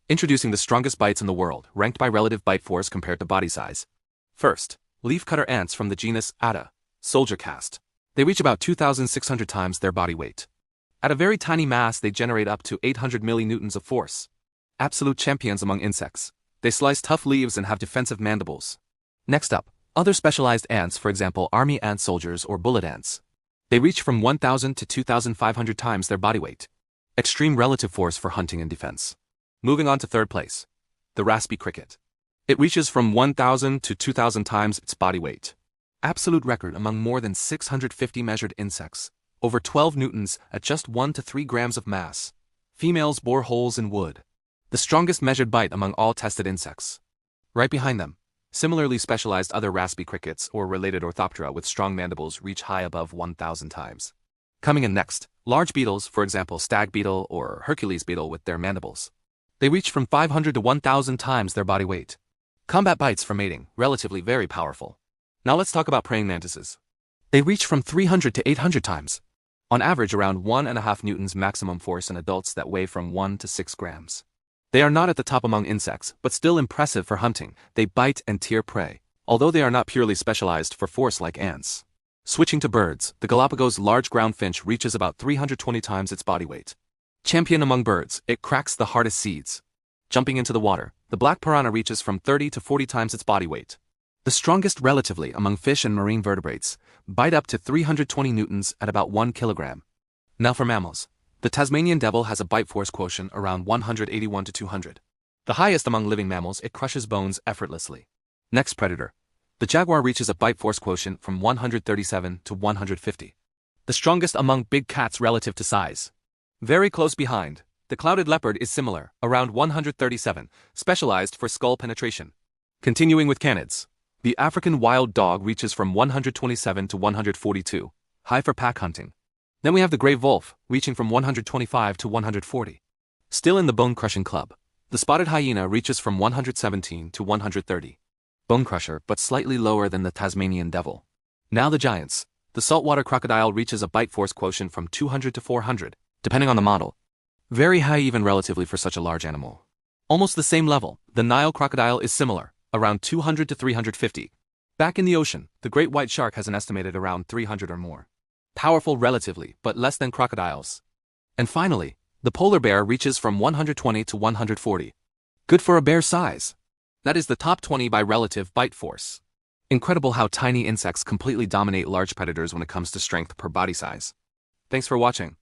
Introducing the strongest bites in the world, ranked by relative bite force compared to body size. First, leafcutter ants from the genus Atta, soldier caste. They reach about 2,600 times their body weight. At a very tiny mass, they generate up to 800 millinewtons of force. Absolute champions among insects. They slice tough leaves and have defensive mandibles. Next up, other specialized ants, for example army ant soldiers or bullet ants. They reach from 1,000 to 2,500 times their body weight. Extreme relative force for hunting and defense. Moving on to third place. The raspy cricket. It reaches from 1,000 to 2,000 times its body weight. Absolute record among more than 650 measured insects. Over 12 newtons at just 1 to 3 grams of mass. Females bore holes in wood. The strongest measured bite among all tested insects. Right behind them, similarly specialized other raspy crickets or related Orthoptera with strong mandibles reach high above 1,000 times. Coming in next, large beetles, for example stag beetle or Hercules beetle with their mandibles. They reach from 500 to 1,000 times their body weight. Combat bites for mating, relatively very powerful. Now let's talk about praying mantises. They reach from 300 to 800 times. On average around 1.5 newtons maximum force in adults that weigh from 1 to 6 grams. They are not at the top among insects, but still impressive for hunting. They bite and tear prey, although they are not purely specialized for force like ants. Switching to birds, the Galapagos large ground finch reaches about 320 times its body weight. Champion among birds, it cracks the hardest seeds. Jumping into the water, the black piranha reaches from 30 to 40 times its body weight. The strongest relatively among fish and marine vertebrates, bite up to 320 newtons at about 1 kilogram. Now for mammals. The Tasmanian devil has a bite force quotient around 181 to 200. The highest among living mammals, it crushes bones effortlessly. Next predator. The jaguar reaches a bite force quotient from 137 to 150. The strongest among big cats relative to size. Very close behind, the clouded leopard is similar, around 137, specialized for skull penetration. Continuing with canids. The African wild dog reaches from 127 to 142, high for pack hunting. Then we have the gray wolf, reaching from 125 to 140. Still in the bone-crushing club, the spotted hyena reaches from 117 to 130. Bone crusher, but slightly lower than the Tasmanian devil. Now the giants. The saltwater crocodile reaches a bite force quotient from 200 to 400, depending on the model. Very high even relatively for such a large animal. Almost the same level, the Nile crocodile is similar, around 200 to 350. Back in the ocean, the great white shark has an estimated around 300 or more. Powerful relatively, but less than crocodiles. And finally, the polar bear reaches from 120 to 140. Good for a bear size. That is the top 20 by relative bite force. Incredible how tiny insects completely dominate large predators when it comes to strength per body size. Thanks for watching.